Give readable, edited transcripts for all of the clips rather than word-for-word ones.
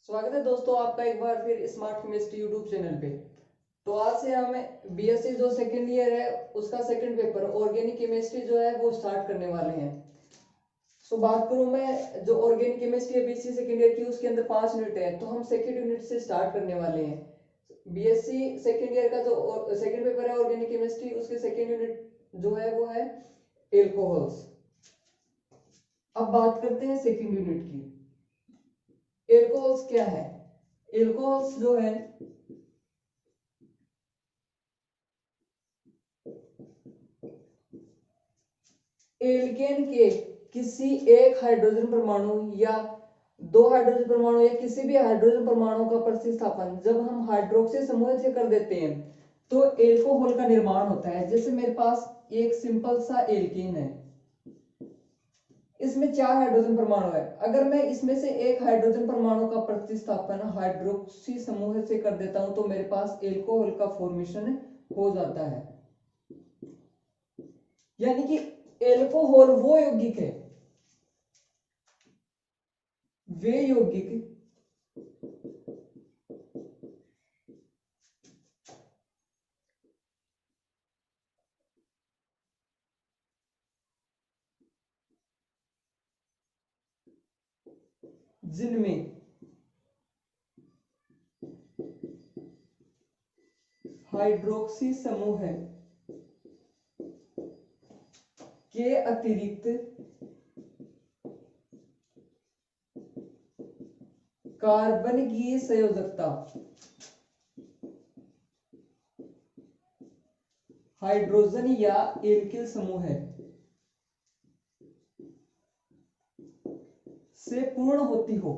स्वागत है दोस्तों आपका एक बार फिर स्मार्ट केमिस्ट्री यूट्यूब चैनल पे। तो आज से हम बीएससी जो सेकंड ईयर है उसका सेकंड पेपर ऑर्गेनिक केमिस्ट्री जो है वो स्टार्ट करने वाले हैं। सो बात करूं मैं जो ऑर्गेनिक केमिस्ट्री है बीएससी सेकंड ईयर की, उसके अंदर 5 यूनिट है, तो हम सेकंड यूनिट से स्टार्ट करने वाले हैं। बीएससी सेकंड ईयर का जो सेकंड पेपर है ऑर्गेनिक केमिस्ट्री, उसके सेकंड यूनिट जो है वो है एल्कोहल्स। अब बात करते हैं सेकंड यूनिट की। एल्कोहल्स क्या है? एल्कोहल्स जो है एल्केन के किसी एक हाइड्रोजन परमाणु या दो हाइड्रोजन परमाणु या किसी भी हाइड्रोजन परमाणु का प्रतिस्थापन जब हम हाइड्रोक्सी समूह से कर देते हैं तो एल्कोहल का निर्माण होता है। जैसे मेरे पास एक सिंपल सा एल्केन है, इसमें 4 हाइड्रोजन परमाणु है। अगर मैं इसमें से एक हाइड्रोजन परमाणु का प्रतिस्थापन हाइड्रोक्सी समूह से कर देता हूं तो मेरे पास एल्कोहल का फॉर्मेशन हो जाता है। यानी कि एल्कोहल वो यौगिक है, वे यौगिक जिनमें हाइड्रोक्सी समूह के अतिरिक्त कार्बन की संयोजकता हाइड्रोजन या एल्किल समूह से पूर्ण होती हो।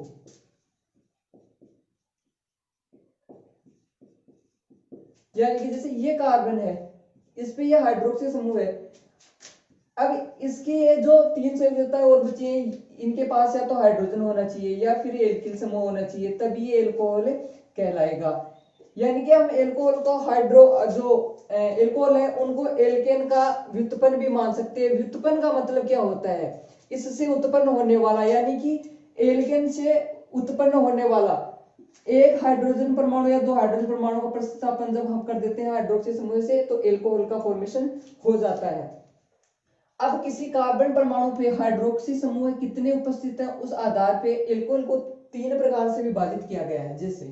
यानी कि जैसे ये कार्बन है, इस पे ये हाइड्रोक्सी समूह है। अब इसके ये जो 3 संयोजकताएं और बची हैं, इनके पास या तो हाइड्रोजन होना चाहिए या फिर एल्किल समूह होना चाहिए, तभी ये एल्कोहल कहलाएगा। यानी कि हम एल्कोहल को एल्कोहल है उनको एल्केन का व्युत्पन्न भी मान सकते हैं। व्युत्पन्न का मतलब क्या होता है? इससे उत्पन्न होने वाला, यानी कि एल्केन से उत्पन्न होने वाला एक हाइड्रोजन परमाणु या दो हाइड्रोजन परमाणु का प्रतिस्थापन जब हम कर देते हैं हाइड्रोक्सी समूह से तो एल्कोहल का फॉर्मेशन हो जाता है। अब किसी कार्बन परमाणु पे हाइड्रोक्सी समूह कितने उपस्थित है उस आधार पे एल्कोहल को 3 प्रकार से विभाजित किया गया है। जैसे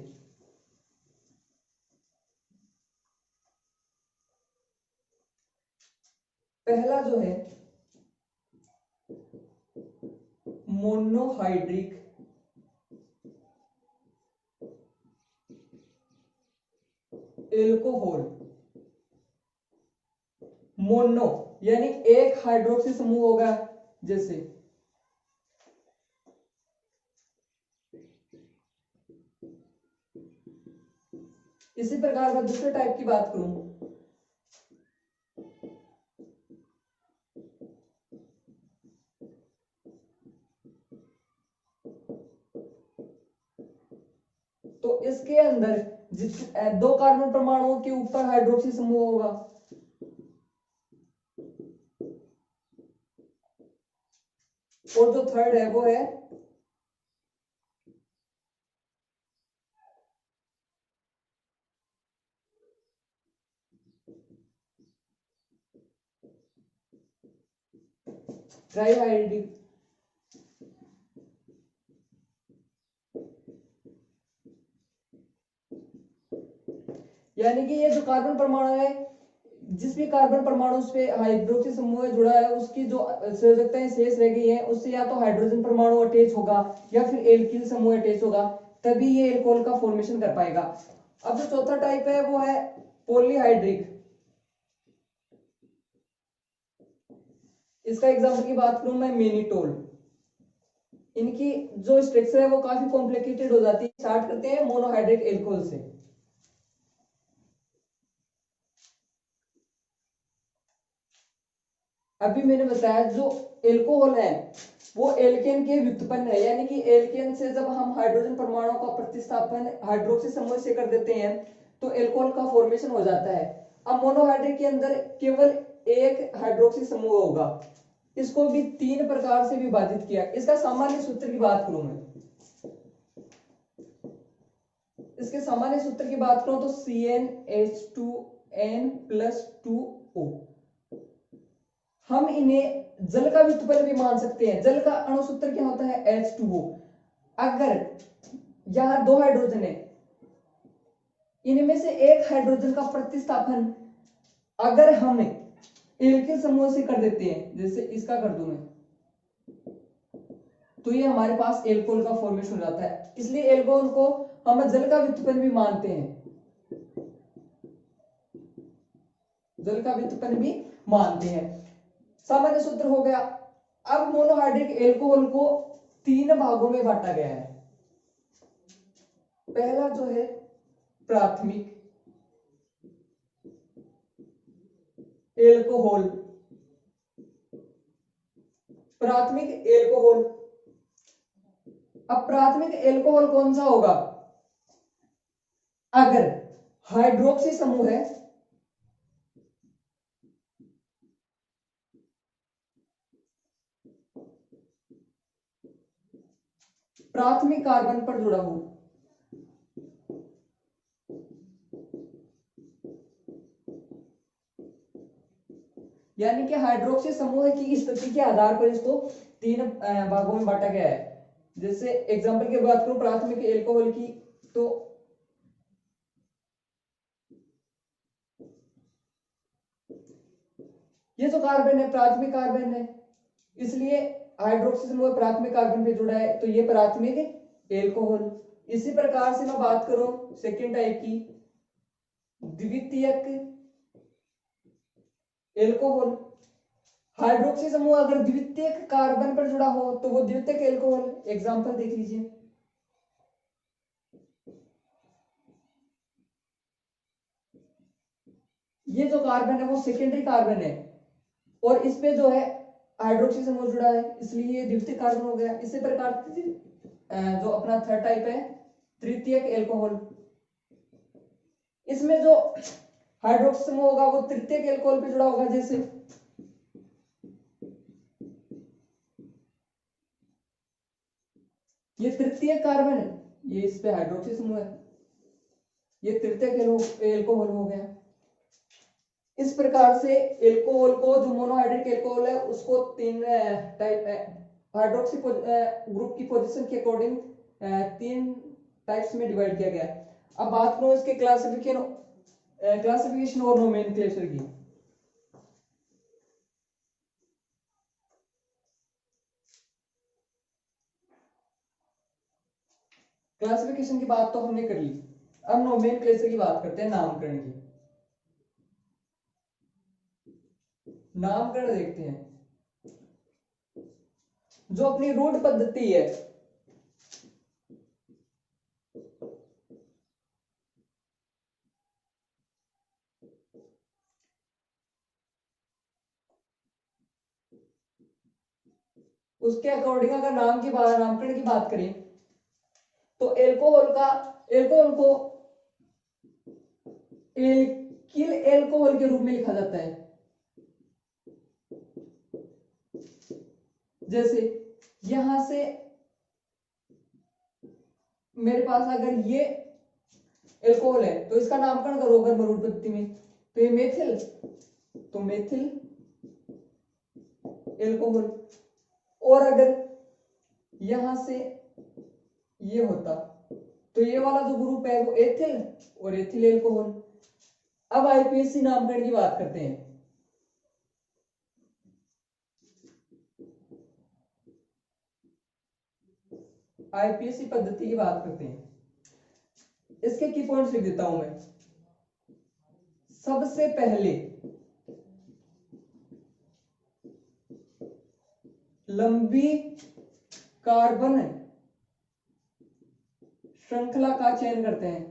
पहला जो है मोनोहाइड्रिक एल्कोहल। मोनो यानी एक हाइड्रोक्सी समूह होगा। जैसे इसी प्रकार मैं दूसरे टाइप की बात करूं तो इसके अंदर दो कार्बन परमाणुओं के ऊपर हाइड्रोक्सी समूह होगा और जो थर्ड है वो है ट्राईहाइड्रिक। यानी कि ये जो कार्बन परमाणु है, जिस भी कार्बन परमाणु उस पे हाइड्रोक्सी समूह जुड़ा है उसकी जो संयोजकताएं शेष रह गई है उससे या तो हाइड्रोजन परमाणु अटैच होगा या फिर एल्किल समूह अटैच होगा, तभी ये एल्कोहल का फॉर्मेशन कर पाएगा। अब जो चौथा टाइप है वो है पॉलीहाइड्रिक। इसका एग्जांपल की बात करूं मैं मेनिटोल। इनकी जो स्ट्रक्चर है वो काफी कॉम्प्लिकेटेड हो जाती है। स्टार्ट करते हैं मोनोहाइड्रिक एल्कोहल से। अभी मैंने बताया जो एल्कोहल है वो एल्केन के व्युत्पन्न है, यानी कि एल्केन से जब हम हाइड्रोजन परमाणु का प्रतिस्थापन हाइड्रोक्सी समूह से कर देते हैं तो एल्कोहल का फॉर्मेशन हो जाता है। अब मोनोहाइड्रिक के अंदर केवल एक हाइड्रोक्सी समूह होगा। इसको भी 3 प्रकार से विभाजित किया। इसका सामान्य सूत्र की बात करूं मैं इसके सामान्य सूत्र की बात करूं तो CnH2n+2O। हम इन्हें जल का व्युत्पन्न भी मान सकते हैं। जल का अणु सूत्र क्या होता है? H2O। अगर यहां दो हाइड्रोजन है, इनमें से एक हाइड्रोजन का प्रतिस्थापन अगर हम एल्किल समूह से कर देते हैं, जैसे इसका कर दूं मैं, तो ये हमारे पास एल्कोहल का फॉर्मेशन हो जाता है। इसलिए एल्कोहल को हम जल का व्युत्पन्न भी मानते हैं, जल का व्युत्पन्न भी मानते हैं। सामान्य सूत्र हो गया। अब मोनोहाइड्रिक एल्कोहल को 3 भागों में बांटा गया है। पहला जो है प्राथमिक एल्कोहल। प्राथमिक एल्कोहल, अब प्राथमिक एल्कोहल कौन सा होगा? अगर हाइड्रोक्सी समूह है, प्राथमिक कार्बन पर जुड़ा हो, यानी कि हाइड्रोक्सी समूह की स्थिति के आधार पर इसको 3 भागों में बांटा गया है। जैसे एग्जांपल की बात करूं प्राथमिक एल्कोहल की, तो ये जो कार्बन है प्राथमिक कार्बन है, इसलिए हाइड्रोक्सी समूह प्राथमिक कार्बन पे जुड़ा है, तो ये प्राथमिक एल्कोहल। इसी प्रकार से मैं बात करूं सेकेंड टाइप की, द्वितीयक एल्कोहल। हाइड्रोक्सी समूह अगर द्वितीयक कार्बन पर जुड़ा हो तो वो द्वितीयक एल्कोहल। एग्जांपल देख लीजिए, ये जो कार्बन है वो सेकेंडरी कार्बन है और इस पे जो है हाइड्रोक्सी समूह जुड़ा है, इसलिए ये द्वितीयक कार्बन हो गया। इसी प्रकार जो अपना थर्ड टाइप है तृतीयक एल्कोहल, इसमें जो हाइड्रोक्सी समूह होगा वो तृतीयक एल्कोहल पे जुड़ा होगा। जैसे ये तृतीयक कार्बन है, ये इस पे हाइड्रोक्सी समूह है, ये तृतीयक एल्कोहल हो गया। इस प्रकार से एल्कोहल को, जो मोनोहाइड्रिक एल्कोहल है, उसको 3 टाइप हाइड्रोक्सी ग्रुप की पोजीशन के अकॉर्डिंग 3 टाइप्स में डिवाइड किया गया। अब बात करो इसके क्लासिफिकेशन और नोमेनक्लेचर की। क्लासिफिकेशन की बात तो हमने कर ली, अब नोमेनक्लेचर की बात करते हैं, नामकरण की। नामकरण देखते हैं। जो अपनी रूट पद्धति है, उसके अकॉर्डिंग अगर नामकरण की बात करें तो एल्कोहल को एल्किल एल्कोहल के रूप में लिखा जाता है। जैसे यहां से मेरे पास अगर ये एल्कोहल है तो इसका नामकरण करो अगर मरूट पद्धति में, तो ये मेथिल, तो मेथिल एल्कोहल। और अगर यहां से ये होता तो ये वाला जो ग्रुप है वो एथिल और एथिल एल्कोहल। अब आईपीएससी नामकरण की बात करते हैं। आईपीएससी पद्धति की बात करते हैं, इसके की पॉइंट्स लिख देता हूं मैं। सबसे पहले लंबी कार्बन श्रृंखला का चयन करते हैं।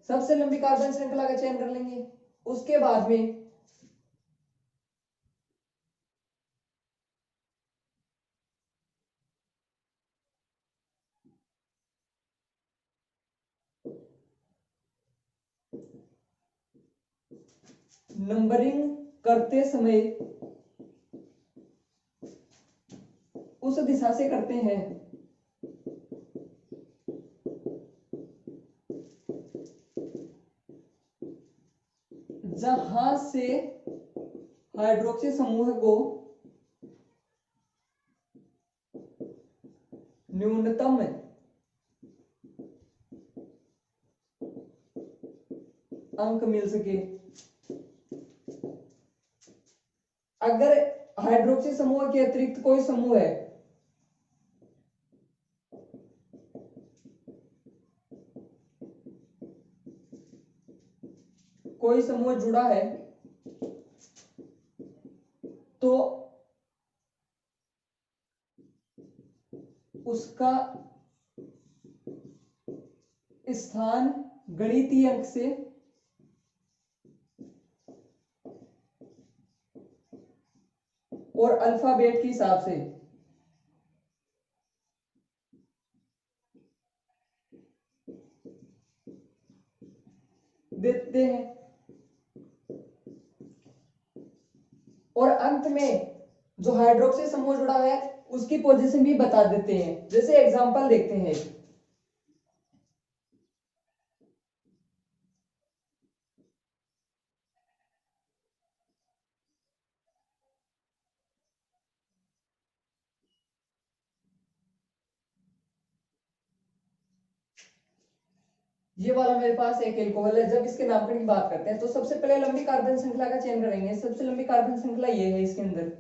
सबसे लंबी कार्बन श्रृंखला का चयन कर लेंगे। उसके बाद में नंबरिंग करते समय उस दिशा से करते हैं जहां से हाइड्रोक्सी समूह को न्यूनतम अंक मिल सके। अगर हाइड्रोक्सी समूह के अतिरिक्त कोई समूह है कोई समूह जुड़ा है तो उसका स्थान गणितीय अंक से और अल्फाबेट के हिसाब से देते हैं। और अंत में जो हाइड्रोक्सी समूह जुड़ा है उसकी पोजीशन भी बता देते हैं। जैसे एग्जांपल देखते हैं। ये वाला मेरे पास एक एल्कोहल है। जब इसके नामकरण की बात करते हैं तो सबसे पहले लंबी कार्बन श्रृंखला का चयन करेंगे। सबसे लंबी कार्बन श्रृंखला ये है इसके अंदर।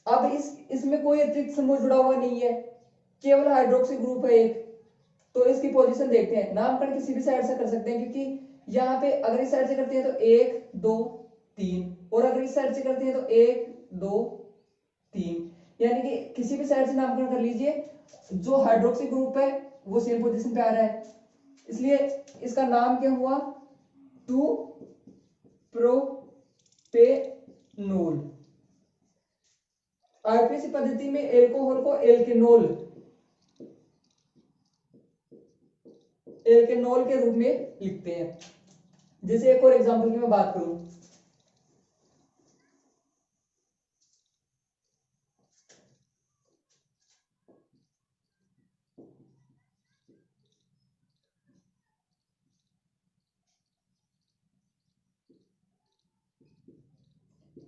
अब इसमें कोई अतिरिक्त समूह जुड़ा हुआ नहीं है, केवल हाइड्रोक्सी ग्रुप है एक। तो इसकी पोजीशन देखते हैं। नामकरण किसी भी साइड से कर सकते हैं, क्योंकि यहाँ पे अगर इस साइड से करते हैं तो 1 2 3, और अगर इस साइड से करते हैं तो 1 2 3, यानी कि किसी भी साइड से नामकरण कर लीजिए। जो हाइड्रोक्सी ग्रुप है वो सेम पोजीशन पे आ रहा है, इसलिए इसका नाम क्या हुआ, 2 प्रोपेनोल। आईपीसी पद्धति में एल्कोहल को एल्केनोल के रूप में लिखते हैं। जैसे एक और एग्जांपल की मैं बात करूं,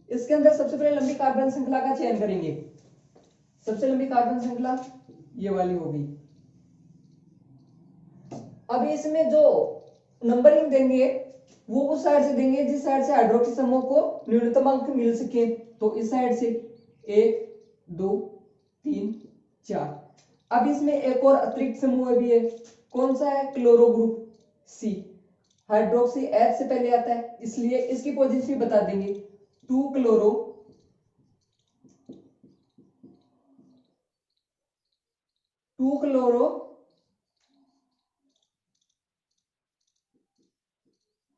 इसके अंदर सबसे पहले लंबी कार्बन श्रृंखला का चयन करेंगे। सबसे लंबी कार्बन श्रृंखला ये वाली होगी। अब इसमें जो नंबरिंग देंगे वो उस साइड से देंगे जिस साइड से हाइड्रोक्सी समूह को न्यूनतम अंक मिल सके। तो इस साइड से 1 2 3 4। अब इसमें एक और अतिरिक्त समूह भी है। कौन सा है, chloro group C. Hydroxy H से पहले आता है, इसलिए इसकी पोजीशन भी बता देंगे। 2 क्लोरो 2 क्लोरो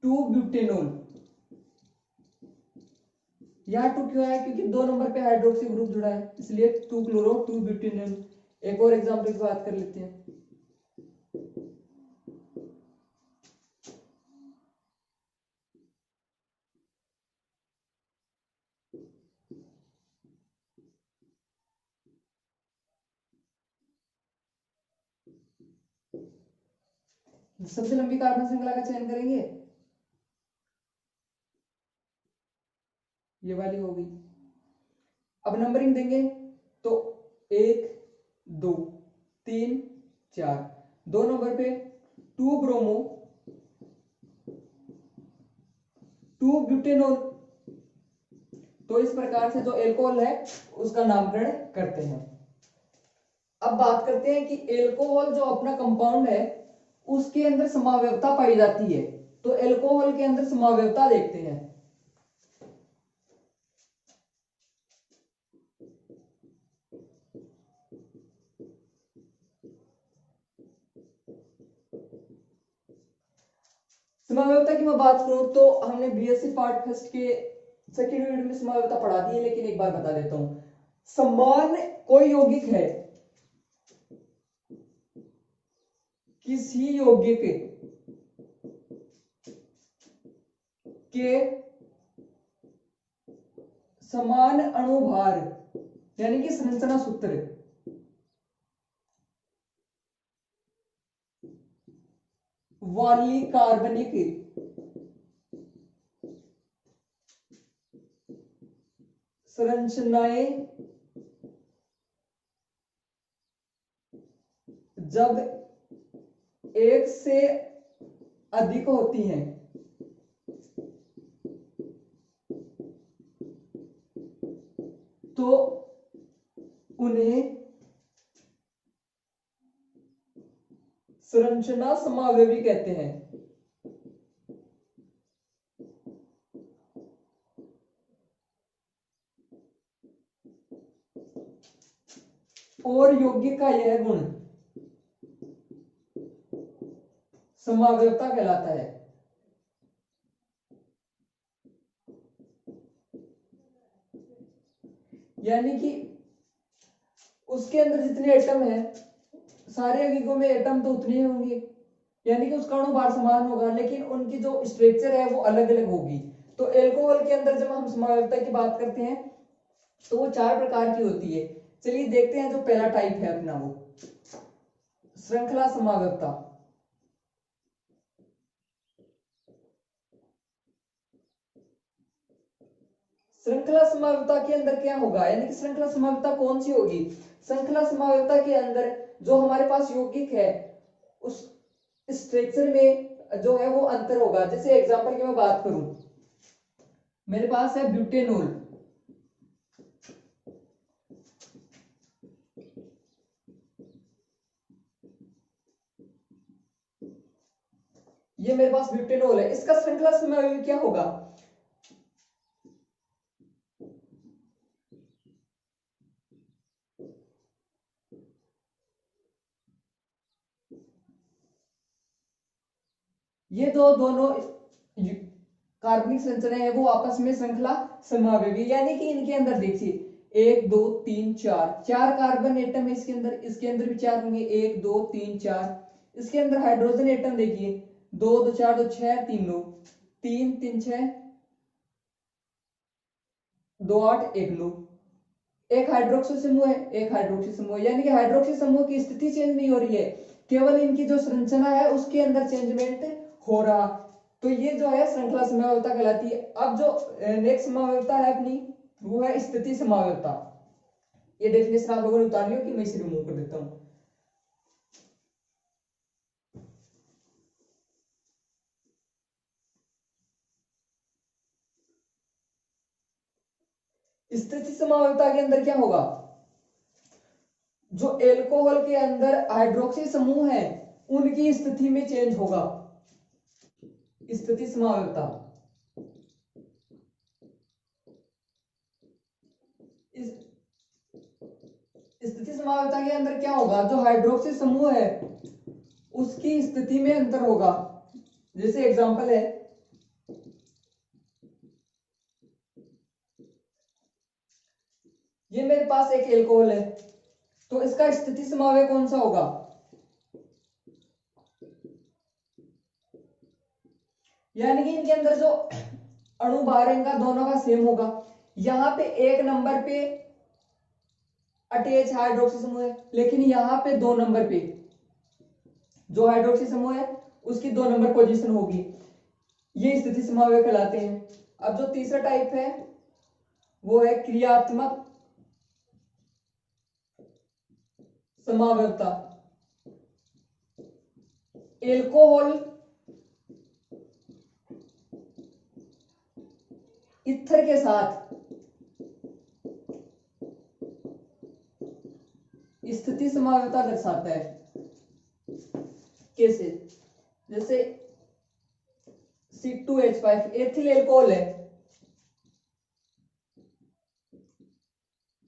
2 ब्यूटेनोल। यहाँ 2 क्यों है, क्योंकि 2 नंबर पे हाइड्रोक्सी ग्रुप जुड़ा है, इसलिए 2 क्लोरो 2 ब्यूटेनोल। एक और एग्जांपल की बात कर लेते हैं। सबसे लंबी कार्बन श्रृंखला का चयन करेंगे, ये वाली होगी। अब नंबरिंग देंगे तो 1 2 3 4। 2 नंबर पे 2 ब्रोमो 2 ब्यूटेनोल। तो इस प्रकार से जो एल्कोहल है उसका नामकरण करते हैं। अब बात करते हैं कि एल्कोहल जो अपना कंपाउंड है उसके अंदर समावयवता पाई जाती है। तो एल्कोहल के अंदर समावयवता देखते हैं। समावयवता की मैं बात करूं तो हमने बीएससी पार्ट फर्स्ट के सेकेंड यूनिट में समावयवता पढ़ा दी है, लेकिन एक बार बता देता हूं। समान कोई यौगिक है, किसी यौगिक के समान अणुभार यानी कि संरचना सूत्र वाली कार्बनिक संरचनाएं जब एक से अधिक होती हैं तो उन्हें संरचना समावयवी कहते हैं। और यौगिक का यह गुण समावयवता कहलाता है। यानी कि उसके अंदर जितने एटम है, सारे यौगिकों में एटम तो उतने ही होंगे, यानी कि उसका अणुभार समान होगा, लेकिन उनकी जो स्ट्रक्चर है वो अलग अलग होगी। तो अल्कोहल के अंदर जब हम समावयवता की बात करते हैं तो वो 4 प्रकार की होती है। चलिए देखते हैं। जो पहला टाइप है अपना, वो श्रृंखला समावयवता। श्रृंखला समावयवता के अंदर क्या होगा, यानी कि श्रृंखला समावयवता कौन सी होगी? श्रृंखला समावयवता के अंदर जो हमारे पास यौगिक है उस स्ट्रक्चर में जो है वो अंतर होगा। जैसे एग्जांपल की मैं बात करूं, मेरे पास है ब्यूटेनॉल, ये मेरे पास ब्यूटेनॉल है। इसका श्रृंखला समावयवी क्या होगा? ये दोनों कार्बनिक संरचनाएं है वो आपस में श्रृंखला समावयवी, यानी कि इनके अंदर देखिए 1 2 3 4 4 कार्बन एटम है इसके अंदर भी 4 होंगे। 1 2 3 4। इसके अंदर हाइड्रोजन एटम देखिए 2 2 4 2 6 3 9 3 3 6 2 8 1 9। एक हाइड्रोक्सी समूह है, एक हाइड्रोक्सी समूह, यानी कि हाइड्रोक्सी समूह की स्थिति चेंज नहीं हो रही है, केवल इनकी जो संरचना है उसके अंदर चेंजमेंट हो रहा। तो ये जो है श्रृंखला समावयवता कहलाती है। अब जो नेक्स्ट समावयवता है अपनी, वो है स्थिति समावयवता। ये डेफिनेशन आप लोगों ने उतार लियो कि मैं इसे रिमूव कर देता हूं। स्थिति समावयवता के अंदर क्या होगा? जो एल्कोहल के अंदर हाइड्रोक्सी समूह है उनकी स्थिति में चेंज होगा। स्थिति समावयवता, स्थिति समावयवता के अंदर क्या होगा? जो हाइड्रोक्सी समूह है उसकी स्थिति में अंतर होगा। जैसे एग्जांपल है, ये मेरे पास एक एल्कोहल है, तो इसका स्थिति समावयव कौन सा होगा? यानी कि इनके अंदर जो अणुभार इनका दोनों का सेम होगा। यहां पे 1 नंबर पे अटैच हाइड्रोक्सी समूह है, लेकिन यहां पे 2 नंबर पे जो हाइड्रोक्सी समूह है उसकी 2 नंबर पोजीशन होगी। ये स्थिति समावयव कहलाते हैं। अब जो तीसरा टाइप है वो है क्रियात्मक समावयवता। एल्कोहल ईथर के साथ स्थिति समावयवता दर्शाता है। कैसे? जैसे C2H5 एथिल एल्कोहल है,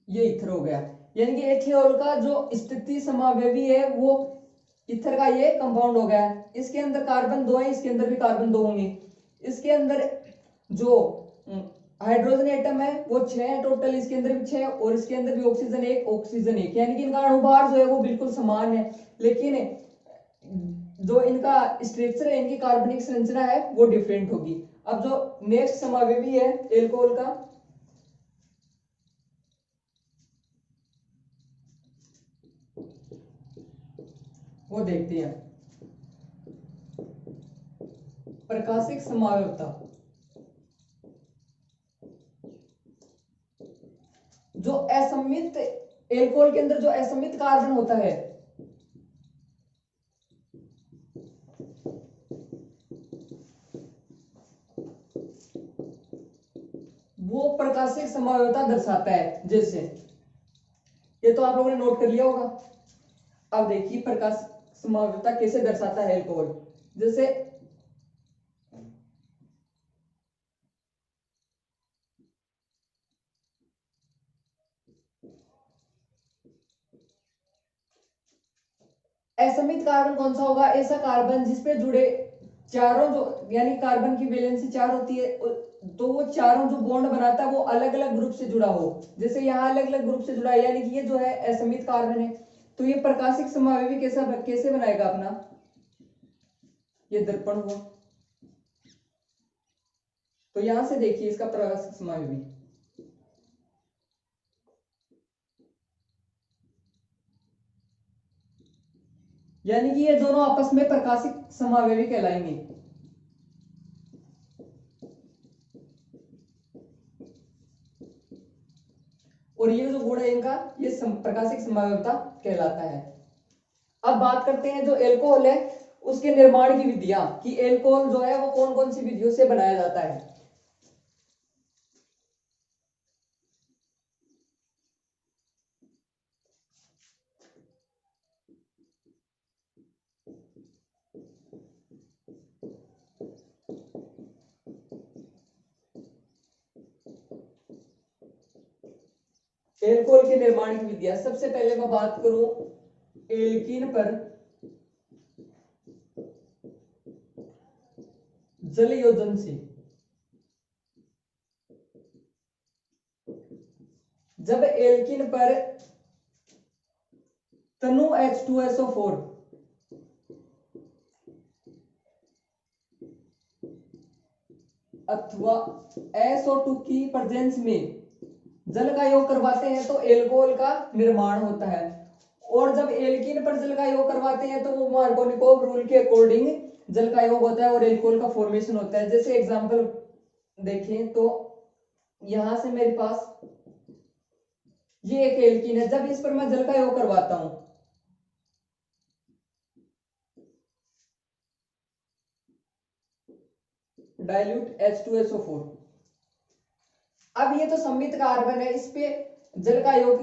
ये ईथर हो गया। यानी कि एथिल का जो स्थिति समावयवी है वो ईथर का ये कंपाउंड हो गया। इसके अंदर कार्बन 2 है, इसके अंदर भी कार्बन 2 होंगे। इसके अंदर जो हाइड्रोजन एटम है वो 6 है टोटल, इसके अंदर भी 6 और इसके अंदर भी ऑक्सीजन 1 ऑक्सीजन 1, यानी कि इनका अणुभार जो है वो बिल्कुल समान है, लेकिन जो इनका स्ट्रक्चर है, इनकी कार्बनिक संरचना है वो डिफरेंट होगी। अब जो नेक्स्ट समावयवी है एल्कोहल का, वो देखते हैं। प्रकाशिक समावयवता। एल्कोहल के अंदर जो असमित कार्बन होता है वो प्रकाशिक संभाव्यता दर्शाता है। जैसे ये तो आप लोगों ने नोट कर लिया होगा। अब देखिए प्रकाश संभाव्यता कैसे दर्शाता है एल्कोहल। जैसे असमित कार्बन कौन सा होगा? ऐसा कार्बन जिसपे जुड़े चारों जो यानी कार्बन की वैलेंसी 4 होती है, तो वो चारों जो बॉन्ड बनाता है वो अलग अलग ग्रुप से जुड़ा हो। जैसे यहाँ अलग अलग ग्रुप से जुड़ा है, यानी कि ये जो है असमित कार्बन है। तो ये प्रकाशिक समावेवी कैसे बनाएगा अपना? ये दर्पण हुआ। तो यहां से देखिए इसका प्रकाशिक समावेवी, यानी कि ये दोनों आपस में प्रकाशिक समावेवी कहलाएंगे। और ये जो गुण है इनका, ये प्रकाशिक संभाव्यता कहलाता है। अब बात करते हैं जो एल्कोहल है उसके निर्माण की विधियां, कि एल्कोहल जो है वो कौन कौन सी विधियों से बनाया जाता है। एल्कोहल के निर्माण की विधियां, सबसे पहले मैं बात करूं एल्कीन पर जल योजन से। जब एल्कीन पर तनु H2SO4 अथवा SO2 की प्रेजेंस में जल का योग करवाते हैं तो एल्कोहल का निर्माण होता है। और जब एल्कीन पर जल का योग करवाते हैं तो वो मार्कोनिकोव रूल के अकॉर्डिंग जल का योग होता है और एल्कोहल का फॉर्मेशन होता है। जैसे एग्जांपल देखें तो यहां से मेरे पास ये एक एल्कीन है, जब इस पर मैं जल का योग करवाता हूं डाइल्यूट H2SO4, अब ये तो सममित कार्बन है, इस पे जल का योग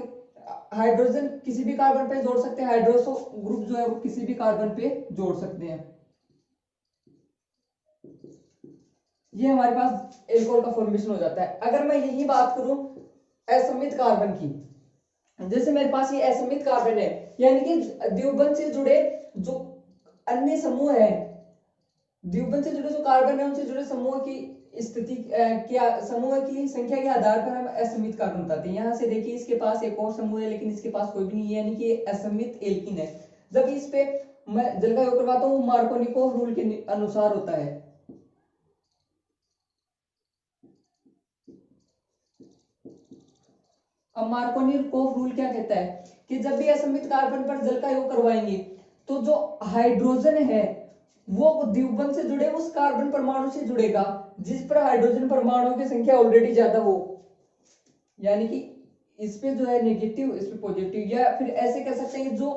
हाइड्रोजन किसी भी कार्बन पे जोड़ सकते हैं, हाइड्रोक्सो ग्रुप जो है वो किसी भी कार्बन पे जोड़ सकते हैं। ये हमारे पास एल्कोहल का फॉर्मेशन हो जाता है। अगर मैं यही बात करूं असमित कार्बन की, जैसे मेरे पास ये असमित कार्बन है, यानी कि द्विबंध से जुड़े जो अन्य समूह है, द्विबंध से जुड़े जो कार्बन है उनसे जुड़े समूह की स्थिति क्या समूह की संख्या के आधार पर हम असमित कार्बन बताते हैं। यहां से देखिए इसके पास एक और समूह है लेकिन इसके पास कोई भी नहीं है, यानी कि असमित एल्कीन है। जब इस पे मैं जल का योग करवाता हूँ मार्कोनिकोव रूल के अनुसार होता है। अब मार्कोनिकोव रूल क्या कहता है कि जब भी असमित कार्बन पर जल का योग करवाएंगे तो जो हाइड्रोजन है वो द्विबंध से जुड़े उस कार्बन परमाणु से जुड़ेगा जिस पर हाइड्रोजन परमाणु की संख्या ऑलरेडी ज्यादा हो, यानी कि इस पे जो है नेगेटिव इस पे पॉजिटिव, या फिर ऐसे कह सकते हैं जो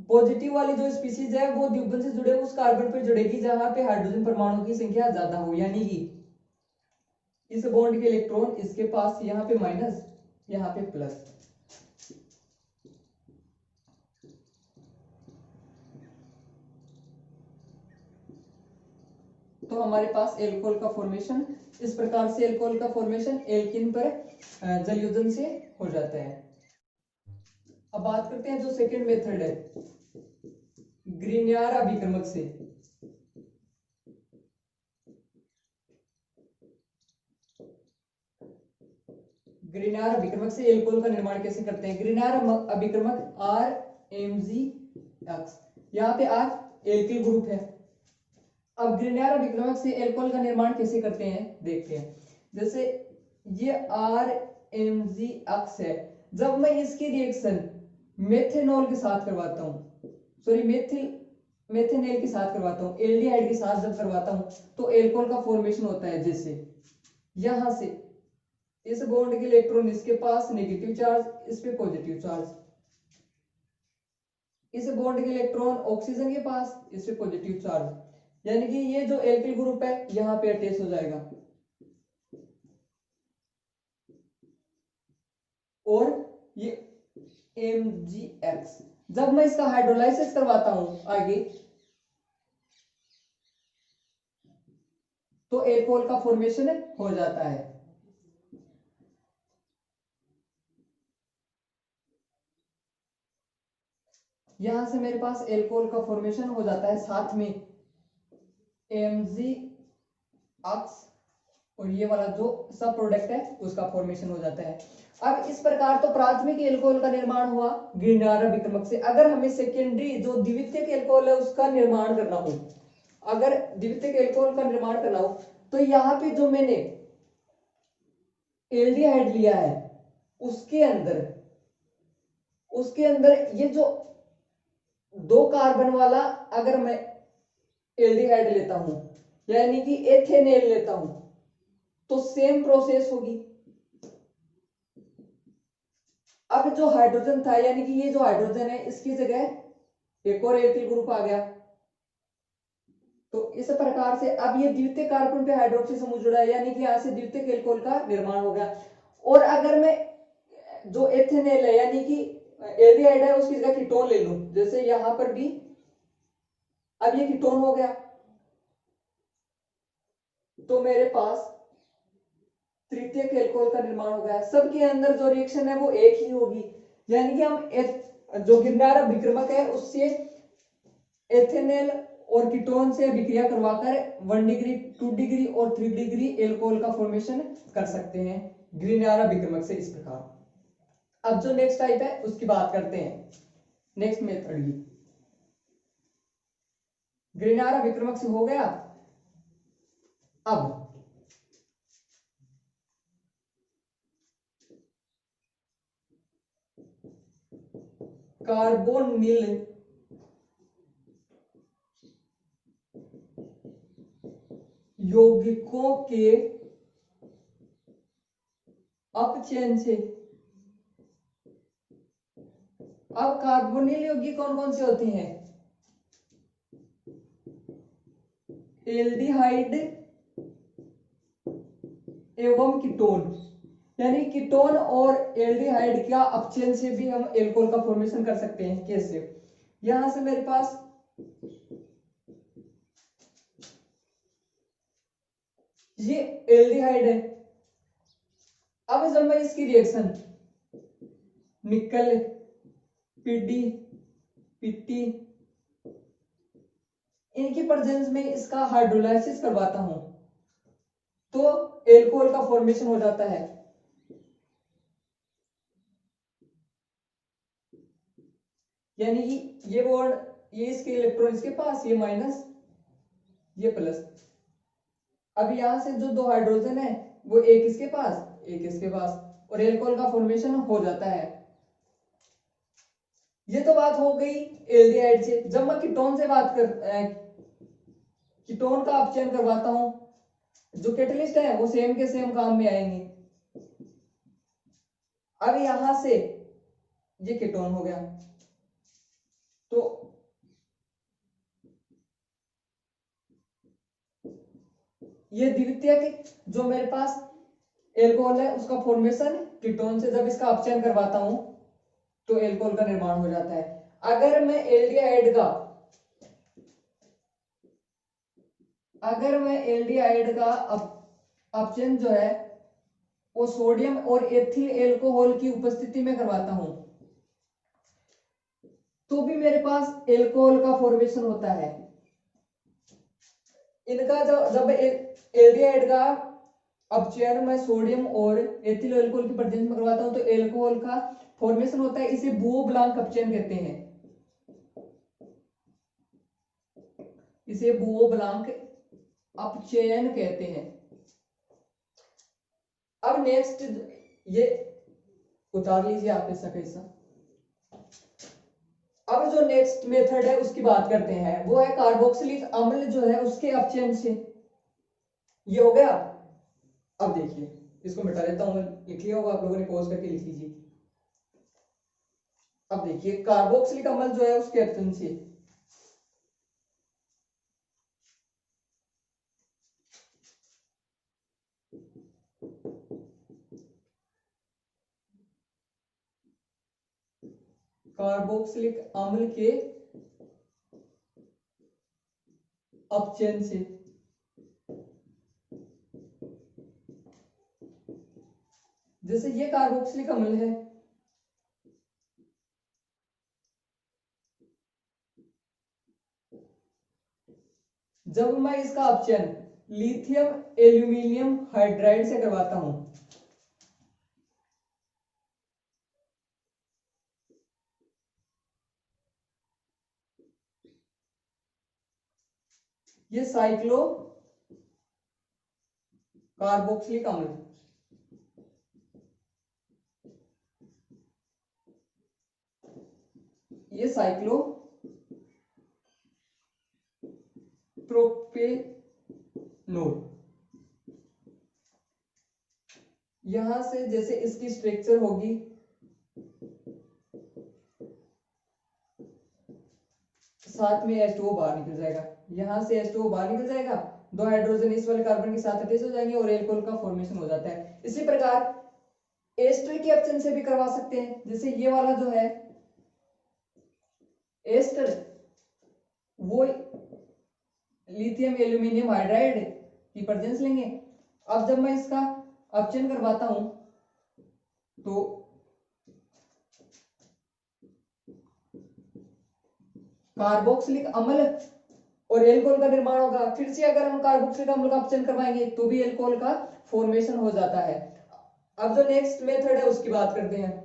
पॉजिटिव वाली जो स्पीसीज है वो द्विबंध से जुड़े उस कार्बन पर जुड़ेगी जहां पे हाइड्रोजन परमाणु की संख्या ज्यादा हो, यानी कि इस बॉन्ड के इलेक्ट्रॉन इसके पास यहाँ पे माइनस यहाँ पे प्लस। तो हमारे पास एल्कोहल का फॉर्मेशन इस प्रकार से, एल्कोहल का फॉर्मेशन एल्किन पर जल योजन से हो जाता है। अब बात करते हैं जो सेकंड मेथड है ग्रीनियर अभिक्रमक से। ग्रीनियर अभिक्रमक से एल्कोहल का निर्माण कैसे करते हैं? ग्रीनियर अभिक्रमक RMgX, यहाँ पे R एल्किल ग्रुप है। अब ग्रीनियर अभिक्रमक से एल्कोहल का निर्माण कैसे करते हैं देखते हैं। जैसे ये RMgX है, जब मैं इसकी रिएक्शन मेथेनॉल के साथ करवाता हूँ, सॉरी मेथेनेल के साथ करवाता हूँ, एल्डिहाइड के साथ जब करवाता हूँ तो एल्कोहल का फॉर्मेशन होता है। जैसे यहां से इस बॉन्ड के इलेक्ट्रॉन इसके पास नेगेटिव चार्ज, इस पे पॉजिटिव चार्ज। इस बॉन्ड के इलेक्ट्रॉन ऑक्सीजन के पास, इस पे पॉजिटिव चार्ज। यानी कि ये जो एल्किल ग्रुप है यहां पे अटैच हो जाएगा। और ये MgX, जब मैं इसका हाइड्रोलाइसिस करवाता हूं आगे, तो एल्कोहल का फॉर्मेशन हो जाता है। यहां से मेरे पास एल्कोहल का फॉर्मेशन हो जाता है, साथ में MgX और ये वाला जो सब प्रोडक्ट है उसका फॉर्मेशन हो जाता है। अब इस प्रकार तो प्राथमिक एल्कोहल का निर्माण हुआ ग्रिनारा विक्रमक से। अगर हमें सेकेंडरी जो द्वितीयक एल्कोहल है उसका निर्माण करना हो, अगर द्वितीयक एल्कोहल का निर्माण करना हो, तो यहाँ पे जो मैंने एल्डिहाइड लिया है उसके अंदर ये जो 2 कार्बन वाला अगर मैं एल्डिहाइड लेता हूं, यानी कि एथेनेल लेता हूं, तो सेम प्रोसेस होगी। अब जो हाइड्रोजन था, यानी कि ये जो हाइड्रोजन है इसकी जगह एक और एल्किल ग्रुप आ गया। तो इस प्रकार से अब ये द्वितीय कार्बन पे हाइड्रोक्सी समूह जुड़ा है, यानी कि यहां से द्वितीय एल्कोहल का निर्माण हो गया। और अगर मैं जो एथेनेल है यानी कि एल्डिहाइड है उसकी जगह कीटोन ले लूं, जैसे यहां पर भी अब ये कीटोन हो गया, तो मेरे पास तृतीय एल्कोहल का निर्माण हो गया। सबके अंदर जो रिएक्शन है वो एक ही होगी, यानी कि हम जो गिरनारा विक्रमक है उससे एथेनेल और कीटोन से विक्रिया करवाकर 1 डिग्री, 2 डिग्री और 3 डिग्री एल्कोहल का फॉर्मेशन कर सकते हैं ग्रिनारा विक्रमक से, इस प्रकार। अब जो नेक्स्ट टाइप है उसकी बात करते हैं, नेक्स्ट मेथड की। ग्रिनारा विक्रमक से हो गया। अब कार्बोनिल यौगिकों के अपचयन से। अब कार्बोनिल यौगिक कौन कौन से होते हैं? एल्डिहाइड एवं कीटोन, यानी कीटोन और एल्डिहाइड का अपचयन से भी हम एल्कोहल का फॉर्मेशन कर सकते हैं। कैसे? यहां से मेरे पास ये एल्डिहाइड है। अब जब मैं इसकी रिएक्शन निकल, पीडी, पीटी इनकी प्रेजेंस में इसका हाइड्रोलाइसिस करवाता हूं, तो एल्कोहल का फॉर्मेशन हो जाता है। यानी कि ये बॉन्ड, ये इसके इलेक्ट्रॉन इसके पास, ये माइनस, ये प्लस। अब यहां से जो 2 हाइड्रोजन है वो एक इसके पास, एक इसके पास, और एल्कोहल का फॉर्मेशन हो जाता है। ये तो बात हो गई एल्डिहाइड से। जब मैं कीटोन से बात कर कीटोन का अपचयन करवाता हूं, जो कैटलिस्ट है वो सेम के सेम काम में आएंगे। अब यहां से ये कीटोन हो गया, तो ये द्वितीयक जो मेरे पास एल्कोहल है उसका फॉर्मेशन कीटोन से, जब इसका अपचयन करवाता हूं तो एल्कोहल का निर्माण हो जाता है। अगर मैं एल्डिहाइड का अपचयन जो है वो सोडियम और एथिल एल्कोहल की उपस्थिति में करवाता हूं, तो भी मेरे पास एल्कोहल का फॉर्मेशन होता है। इनका जब एल्डिहाइड का अपचयन मैं सोडियम और एथिल एल्कोहल की प्रेजेंस में करवाता हूं तो एल्कोहल का फॉर्मेशन होता है। इसे बुओ ब्लांक अपचयन कहते हैं, इसे बुओ ब्लांक अपचयन कहते हैं। अब नेक्स्ट ये उतार लीजिए आप ऐसा कैसा। अब जो नेक्स्ट मेथड है उसकी बात करते हैं, वो है कार्बोक्सिलिक अम्ल जो है उसके अपचयन से। ये हो गया। अब देखिए इसको मिटा देता हूं, लिख लिया होगा आप लोगों ने, पॉज करके लिख लीजिए। अब देखिए कार्बोक्सिलिक अम्ल जो है उसके अपचन से कार्बोक्सिलिक अम्ल के अपचयन से जैसे ये कार्बोक्सिलिक अम्ल है, जब मैं इसका अपचयन लिथियम एल्यूमिनियम हाइड्राइड से करवाता हूं, ये साइक्लो कार्बोक्सिलिक अम्ल, ये साइक्लो प्रोपेनोल, यहां से जैसे इसकी स्ट्रक्चर होगी, साथ में H2O बाहर निकल जाएगा, यहां से H2O बाहर निकल जाएगा, दो हाइड्रोजन इस वाले कार्बन के साथ अटैच हो जाएंगे और एल्कोहल का फॉर्मेशन हो जाता है। इसी प्रकार एस्टर के अपचयन से भी करवा सकते हैं, जैसे ये वाला जो है एस्टर, वो लिथियम एल्यूमिनियम हाइड्राइड की प्रेजेंस लेंगे। अब जब मैं इसका अपचयन करवाता हूं तो कार्बोक्सिलिक अम्ल और एल्कोहल का निर्माण होगा। फिर से अगर हम कार्बोक्सिलिक अम्ल का अपचयन करवाएंगे तो भी एल्कोहल का फॉर्मेशन हो जाता है। अब जो नेक्स्ट मेथड है उसकी बात करते हैं।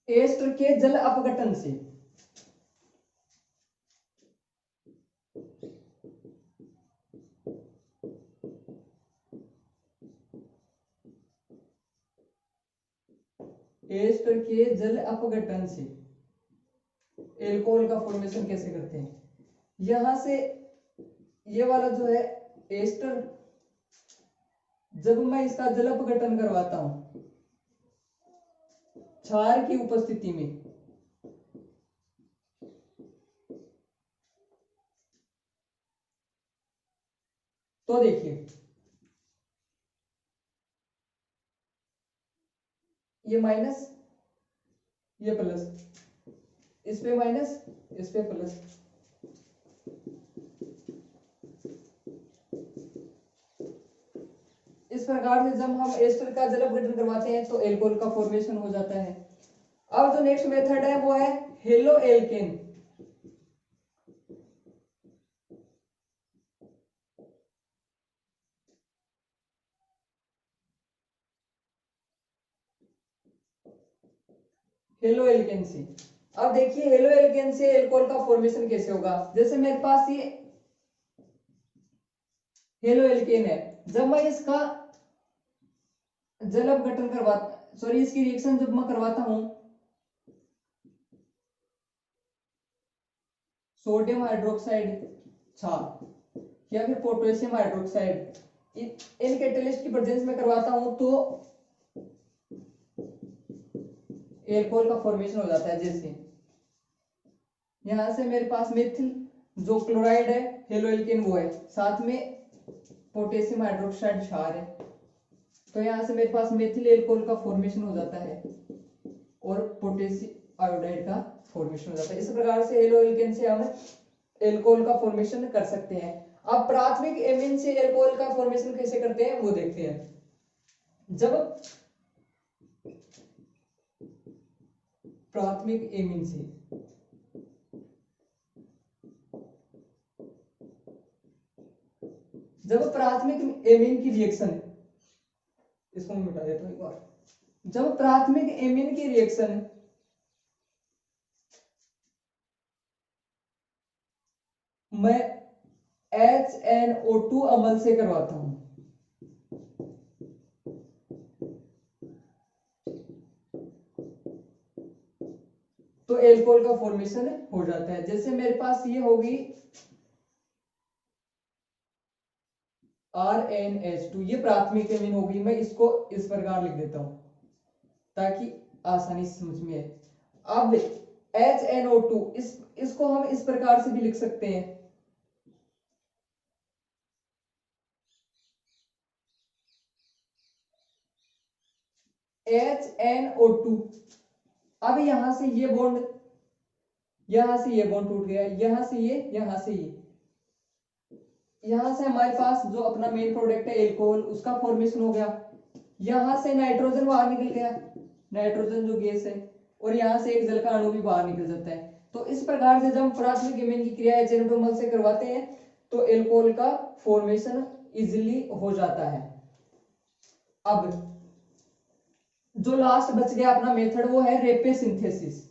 एस्टर के जल अपघटन से एस्टर के जल अपघटन से एल्कोहल का फॉर्मेशन कैसे करते हैं, यहां से ये वाला जो है एस्टर, जब मैं इसका जल अपघटन करवाता हूं क्षार की उपस्थिति में, तो देखिए ये माइनस, ये प्लस, इस पे माइनस, इस पे प्लस, इस प्रकार से जब हम एस्टर का जल अपघटन करवाते हैं तो एल्कोहल का फॉर्मेशन हो जाता है। अब जो नेक्स्ट मेथड है वो है हेलो एल्केन। हेलो एल्केन से, अब देखिए हेलो एल्केन से एल्कोहल का फॉर्मेशन कैसे होगा। जैसे मेरे पास ये हेलो एल्केन है, जब मैं इसका जल अपघटन करवाता, सॉरी इसकी रिएक्शन जब मैं करवाता हूं सोडियम हाइड्रोक्साइड क्षार या फिर पोटेशियम हाइड्रोक्साइड, इन कैटलिस्ट की प्रेजेंस में करवाता हूं तो एल्कोहल का फॉर्मेशन हो जाता है। जैसे यहां से मेरे पास मिथिल जो क्लोराइड है, हेलो एल्केन वो है, साथ में पोटेशियम हाइड्रोक्साइड क्षार है, तो यहां से मेरे पास मेथिल एल्कोहल का फॉर्मेशन हो जाता है और पोटेशियम आयोडाइड का फॉर्मेशन हो जाता है। इस प्रकार से हेलो एल्केन से हम एल्कोहल का फॉर्मेशन कर सकते हैं। अब प्राथमिक एमीन से एल्कोहल का फॉर्मेशन कैसे करते हैं वो देखते हैं। जब प्राथमिक एमीन से जब प्राथमिक एमीन की रिएक्शन, इसको मैं मिटा देता हूं एक बार, जब प्राथमिक एमीन की रिएक्शन मैं HNO2 अम्ल से करवाता हूं तो एल्कोहल का फॉर्मेशन हो जाता है। जैसे मेरे पास ये होगी RnH2, ये प्राथमिक एमीन होगी। मैं इसको इस प्रकार लिख देता हूं ताकि आसानी से समझ में आए। अब HNO2, इसको हम इस प्रकार से भी लिख सकते हैं, HNO2। अब यहां से ये बॉन्ड, यहां से ये बॉन्ड टूट गया, यहां से ये, यहां से ये, यहां से हमारे पास जो अपना मेन प्रोडक्ट है एल्कोहल, उसका फॉर्मेशन हो गया। यहां से नाइट्रोजन बाहर निकल गया, नाइट्रोजन जो गैस है, और यहां से एक जल का अणु भी बाहर निकल जाता है। तो इस प्रकार से जब हम प्राथमिक एमीन की क्रिया HNO2 से करवाते हैं तो एल्कोहल का फॉर्मेशन इजिली हो जाता है। अब जो लास्ट बच गया अपना मेथड, वो है रेपे सिंथेसिस।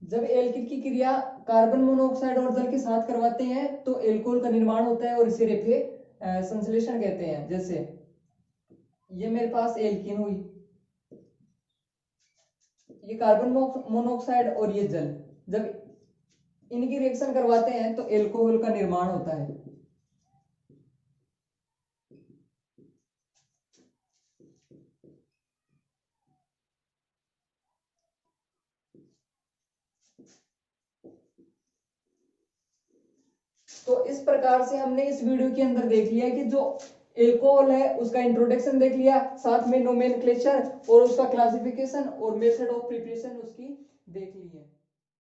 जब एल्किन की क्रिया कार्बन मोनोऑक्साइड और जल के साथ करवाते हैं तो एल्कोहल का निर्माण होता है और इसे रेपे संश्लेषण कहते हैं। जैसे ये मेरे पास एल्किन हुई, ये कार्बन मोनोऑक्साइड और ये जल, जब इनकी रिएक्शन करवाते हैं तो एल्कोहल का निर्माण होता है। तो इस प्रकार से हमने इस वीडियो के अंदर देख लिया कि जो एल्कोहल है उसका इंट्रोडक्शन देख लिया, साथ में नोमेनक्लेचर और उसका क्लासिफिकेशन और मेथड ऑफ प्रिपरेशन उसकी देख ली है।